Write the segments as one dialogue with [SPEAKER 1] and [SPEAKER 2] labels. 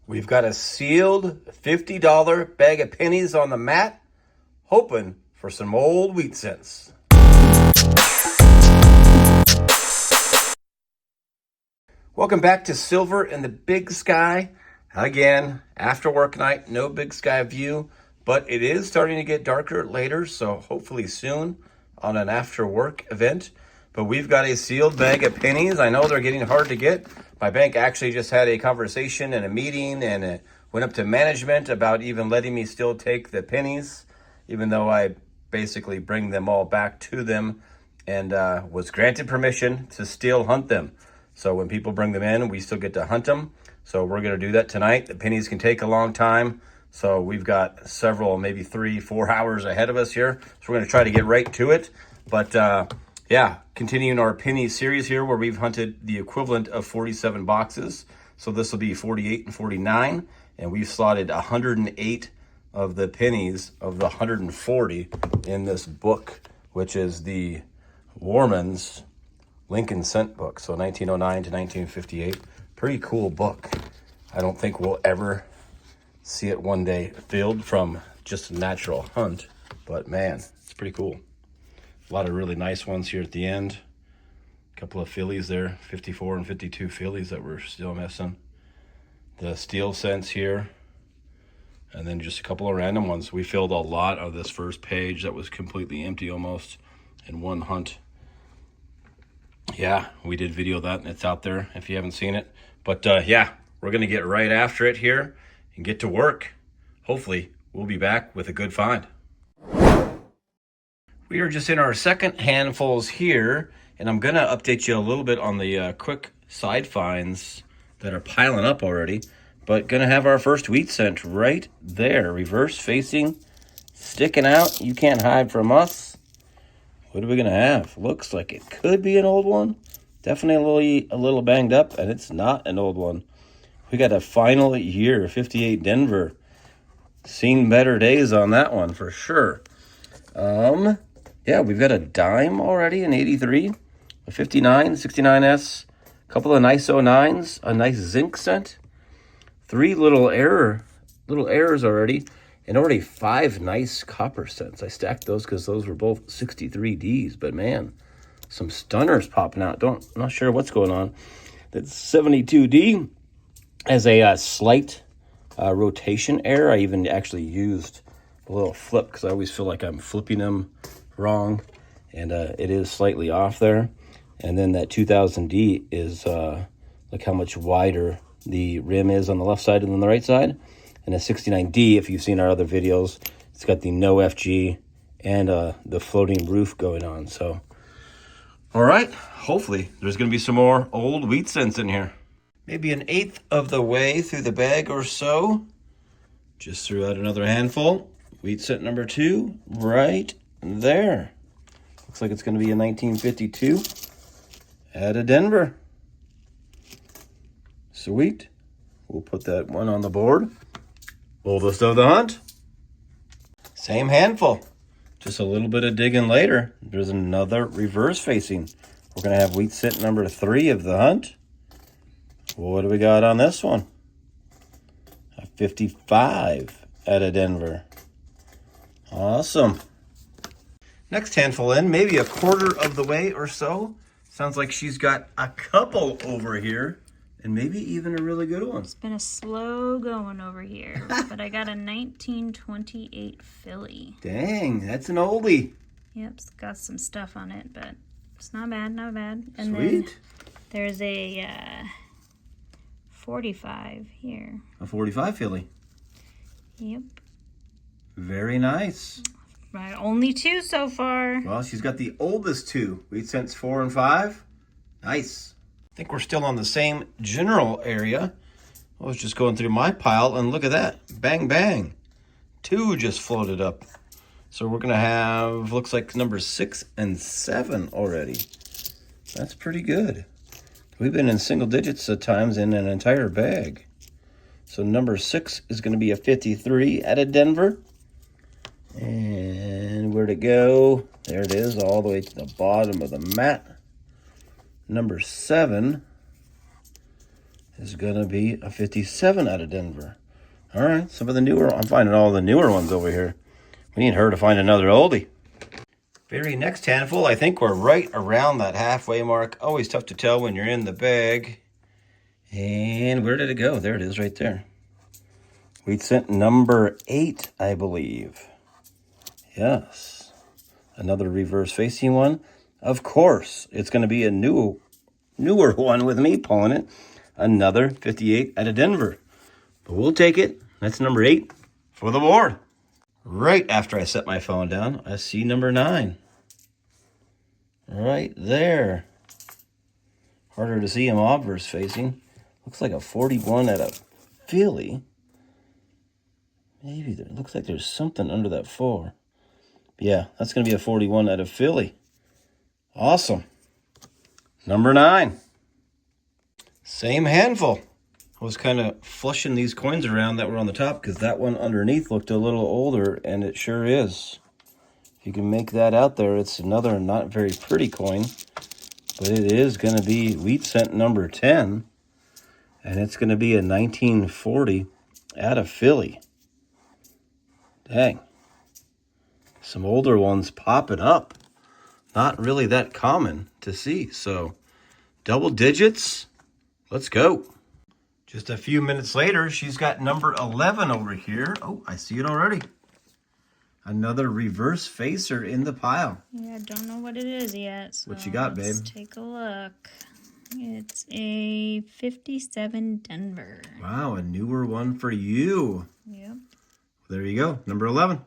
[SPEAKER 1] We've got a sealed $50 bag of pennies on the mat, hoping for some old wheat cents. Welcome back to Silver in the Big Sky. Again, after work night, no big sky view, but it is starting to get darker later, so hopefully soon on an after work event. But we've got a sealed bag of pennies. I know they're getting hard to get. My bank actually just had a conversation and a meeting, and it went up to management about even letting me still take the pennies, even though I basically bring them all back to them and was granted permission to still hunt them. So when people bring them in, we still get to hunt them. So we're going to do that tonight. The pennies can take a long time. So we've got several, maybe 3-4 hours ahead of us here. So we're going to try to get right to it. But yeah, continuing our penny series here where we've hunted the equivalent of 47 boxes. So this will be 48 and 49. And we've slotted 108 of the pennies of the 140 in this book, which is the Warman's Lincoln Scent book. So 1909 to 1958. Pretty cool book. I don't think we'll ever see it one day filled from just a natural hunt. But man, it's pretty cool. A lot of really nice ones here at the end. A couple of fillies there, 54 and 52 fillies that were still missing. The steel scents here. And then just a couple of random ones. We filled a lot of this first page that was completely empty almost in one hunt. Yeah, we did video that, and it's out there if you haven't seen it. But yeah, we're going to get right after it here and get to work. Hopefully, we'll be back with a good find. We are just in our second handfuls here, and I'm going to update you a little bit on the quick side finds that are piling up already. But going to have our first wheat scent right there, reverse facing, sticking out. You can't hide from us. What are we going to have? Looks like it could be an old one. Definitely a little banged up, and it's not an old one. We got a final year, 58 Denver. Seen better days on that one for sure. Yeah, we've got a dime already, an 83, a 59, 69S, a couple of nice 09s, a nice zinc scent, 3 little errors already, and already 5 nice copper scents. I stacked those because those were both 63Ds, but man, some stunners popping out. Not sure what's going on. That 72D as a slight rotation error. I even actually used a little flip because I always feel like I'm flipping them wrong, and it is slightly off there. And then that 2000D is look how much wider the rim is on the left side than the right side. And a 69D, if you've seen our other videos, it's got the no FG and the floating roof going on. So, all right, hopefully there's going to be some more old wheat scents in here. Maybe an eighth of the way through the bag or so. Just threw out another handful. Wheat scent number 2, right there. Looks like it's going to be a 1952 out of Denver. Sweet. We'll put that one on the board. Oldest of the hunt. Same handful. Just a little bit of digging later. There's another reverse facing. We're going to have wheat scent number 3 of the hunt. Well, what do we got on this one? A 55 out of Denver. Awesome. Next handful in, maybe a quarter of the way or so. Sounds like she's got a couple over here. And maybe even a really good one.
[SPEAKER 2] It's been a slow going over here, but I got a 1928 filly.
[SPEAKER 1] Dang, that's an oldie.
[SPEAKER 2] Yep, it's got some stuff on it, but it's not bad, not bad. And
[SPEAKER 1] Sweet.
[SPEAKER 2] Then there's a 45 here.
[SPEAKER 1] A 45 filly.
[SPEAKER 2] Yep.
[SPEAKER 1] Very nice.
[SPEAKER 2] Right, only 2 so far.
[SPEAKER 1] Well, she's got the oldest 2. Wheat scents 4 and 5. Nice. I think we're still on the same general area. I was just going through my pile, and look at that. Bang, bang. 2 just floated up. So we're going to have, looks like number 6 and 7 already. That's pretty good. We've been in single digits at times in an entire bag. So number 6 is going to be a 53 out of Denver. And where'd it go? There it is, all the way to the bottom of the mat. Number 7 is going to be a 57 out of Denver. All right, some of the newer, I'm finding all the newer ones over here. We need her to find another oldie. Very next handful, I think we're right around that halfway mark. Always tough to tell when you're in the bag. And where did it go? There it is right there. Wheat cent number 8, I believe. Yes. Another reverse facing one. Of course, it's going to be a newer one with me pulling it. Another 58 out of Denver. But we'll take it. That's number 8 for the board. Right after I set my phone down, I see number 9. Right there. Harder to see him obverse facing. Looks like a 41 out of Philly. Maybe there looks like there's something under that 4. Yeah, that's going to be a 41 out of Philly. Awesome. Number 9. Same handful. I was kind of flushing these coins around that were on the top because that one underneath looked a little older, and it sure is. If you can make that out there, it's another not very pretty coin, but it is going to be wheat cent number 10, and it's going to be a 1940 out of Philly. Dang. Some older ones popping up. Not really that common to see, so double digits, let's go. Just a few minutes later, she's got number 11 over here. Oh, I see it already. Another reverse facer in the pile.
[SPEAKER 2] Yeah, I don't know what it is yet. So
[SPEAKER 1] what you got, babe?
[SPEAKER 2] Let's take a look. It's a 57 Denver.
[SPEAKER 1] Wow, a newer one for you.
[SPEAKER 2] Yep.
[SPEAKER 1] There you go, number 11.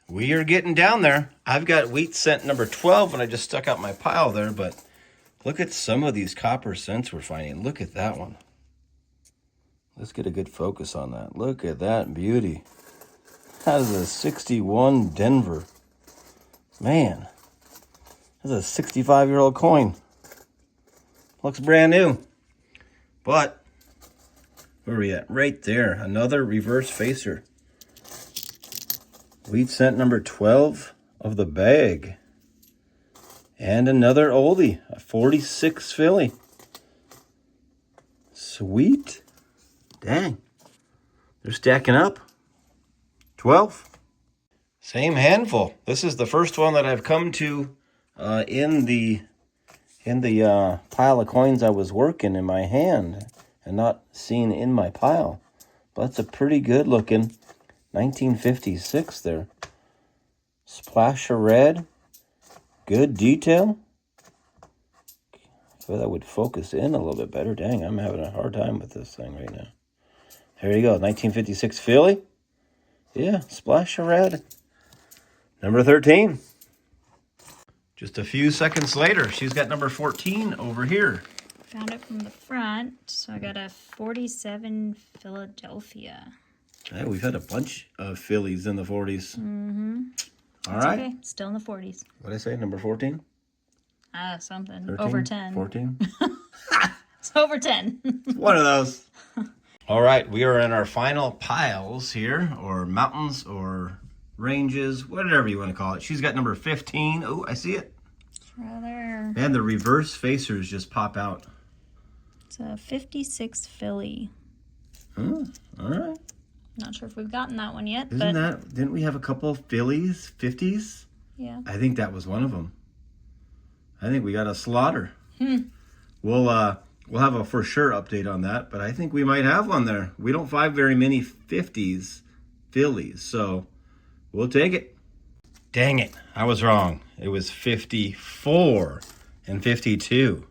[SPEAKER 1] We are getting down there. I've got wheat cent number 12 and I just stuck out my pile there, but look at some of these copper cents we're finding. Look at that one. Let's get a good focus on that. Look at that beauty. That is a 61 Denver. Man, that's a 65-year-old coin. Looks brand new. But, where are we at? Right there. Another reverse facer. Wheat cent number 12 of the bag. And another oldie. A 46 Philly. Sweet. Dang. They're stacking up. 12. Same handful. This is the first one that I've come to in the pile of coins I was working in my hand and not seen in my pile. But that's a pretty good looking 1956 there. Splash of red. Good detail. So that would focus in a little bit better. Dang, I'm having a hard time with this thing right now. There you go, 1956 Philly. Yeah, splash of red. Number 13. Just a few seconds later, she's got number 14 over here.
[SPEAKER 2] Found it from the front, so I got a 47 Philadelphia.
[SPEAKER 1] Hey, we've had a bunch of Phillies in the 40s.
[SPEAKER 2] Mm-hmm.
[SPEAKER 1] All right.
[SPEAKER 2] Okay, still in the 40s.
[SPEAKER 1] What did I say, number 14?
[SPEAKER 2] Something.
[SPEAKER 1] 13?
[SPEAKER 2] Over 10.
[SPEAKER 1] 14?
[SPEAKER 2] It's over 10.
[SPEAKER 1] One of those. All right, we are in our final piles here, or mountains, or ranges, whatever you want to call it. She's got number 15. Oh, I see it.
[SPEAKER 2] It's right there.
[SPEAKER 1] And the reverse facers just pop out.
[SPEAKER 2] It's a 56 Philly.
[SPEAKER 1] Oh, all right.
[SPEAKER 2] Not sure if we've gotten that one yet.
[SPEAKER 1] Didn't we have a couple of Phillies, 50s?
[SPEAKER 2] Yeah.
[SPEAKER 1] I think that was one of them. I think we got a slaughter. We'll have a for sure update on that, but I think we might have one there. We don't find very many 50s Phillies, so we'll take it. Dang it, I was wrong. It was 54 and 52.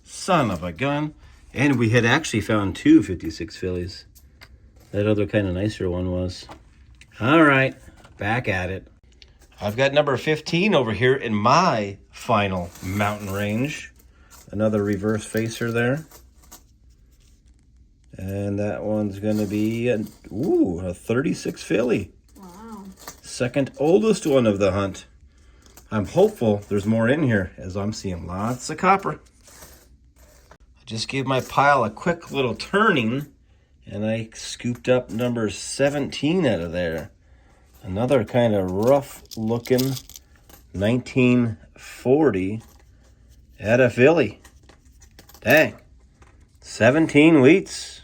[SPEAKER 1] Son of a gun. And we had actually found 2 56 Phillies. That other kind of nicer one was. All right, back at it. I've got number 15 over here in my final mountain range. Another reverse facer there. And that one's going to be a 36 Philly.
[SPEAKER 2] Wow.
[SPEAKER 1] Second oldest one of the hunt. I'm hopeful there's more in here as I'm seeing lots of copper. I just gave my pile a quick little turning and I scooped up number 17 out of there. Another kind of rough looking 1940 out of Philly. Dang. 17 wheats.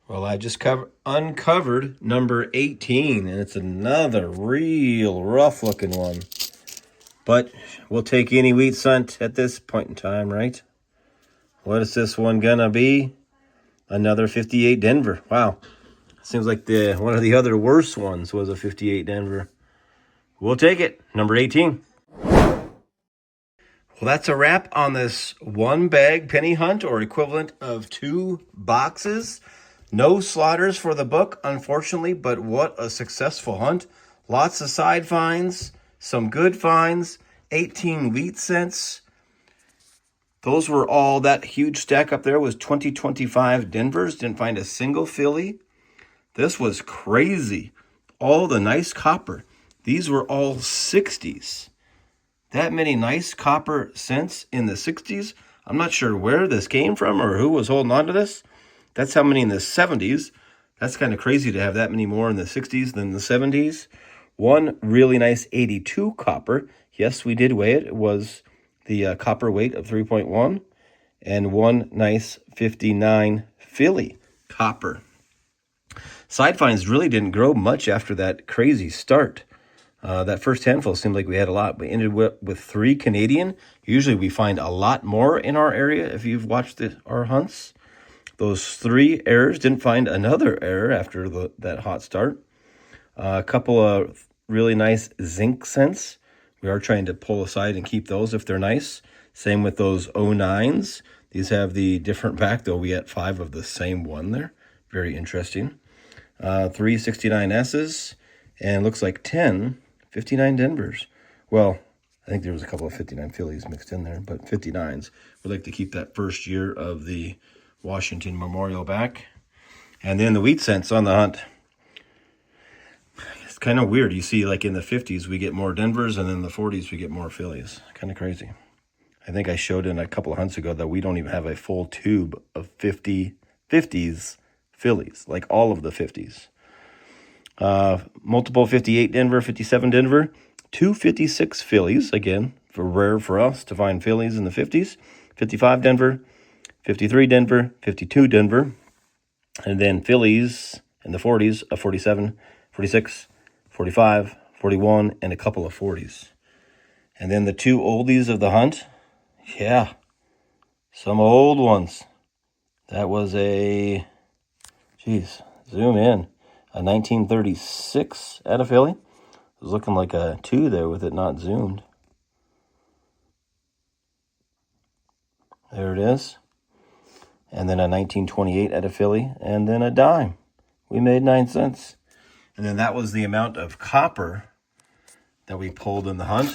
[SPEAKER 1] Well, I just uncovered number 18, and it's another real rough-looking one. But we'll take any wheat scent at this point in time, right? What is this one gonna be? Another 58 Denver. Wow. Seems like one of the other worst ones was a 58 Denver. We'll take it. Number 18. Well, that's a wrap on this one bag penny hunt, or equivalent of 2 boxes. No slaughters for the book, unfortunately, but what a successful hunt. Lots of side finds, some good finds, 18 wheat cents. Those were all, that huge stack up there was 2025 Denvers. Didn't find a single Philly. This was crazy. All the nice copper. These were all 60s. That many nice copper cents in the 60s. I'm not sure where this came from or who was holding on to this. That's how many in the 70s. That's kind of crazy to have that many more in the 60s than the 70s. One really nice 82 copper. Yes, we did weigh it. It was the copper weight of 3.1. And one nice 59 Philly copper. Side finds really didn't grow much after that crazy start. That first handful seemed like we had a lot. We ended with 3 Canadian. Usually we find a lot more in our area if you've watched our hunts. Those 3 errors, didn't find another error after that hot start. A couple of really nice zinc scents. We are trying to pull aside and keep those if they're nice. Same with those 09s. These have the different back, though we had 5 of the same one there. Very interesting. 3 69S's, and looks like 10 59 Denvers. Well, I think there was a couple of 59 Phillies mixed in there, but 59s. We'd like to keep that first year of the Washington Memorial back. And then the wheat cents on the hunt. It's kind of weird. You see, like in the 50s, we get more Denvers, and then the 40s, we get more Phillies. Kind of crazy. I think I showed in a couple of hunts ago that we don't even have a full tube of 50s Phillies, like all of the 50s. Multiple 58 Denver, 57 Denver, 256 Phillies, again, rare for us to find Phillies in the 50s, 55 Denver, 53 Denver, 52 Denver, and then Phillies in the 40s, a 47, 46, 45, 41, and a couple of 40s. And then the 2 oldies of the hunt, yeah, some old ones. That was zoom in, a 1936 at a Philly. It was looking like a 2 there with it not zoomed. There it is. And then a 1928 at a Philly, and then a dime. We made 9 cents. And then that was the amount of copper that we pulled in the hunt.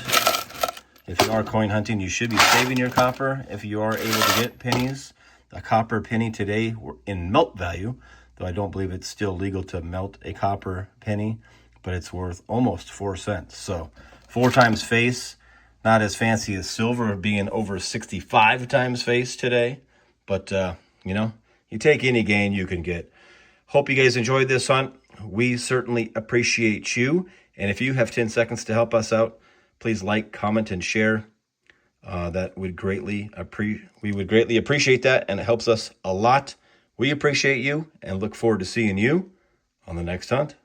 [SPEAKER 1] If you are coin hunting, you should be saving your copper if you are able to get pennies. A copper penny today in melt value, though I don't believe it's still legal to melt a copper penny, but it's worth almost 4 cents. So 4 times face, not as fancy as silver being over 65 times face today. But, you take any gain you can get. Hope you guys enjoyed this hunt. We certainly appreciate you. And if you have 10 seconds to help us out, please like, comment, and share. We would greatly appreciate that, and it helps us a lot. We appreciate you and look forward to seeing you on the next hunt.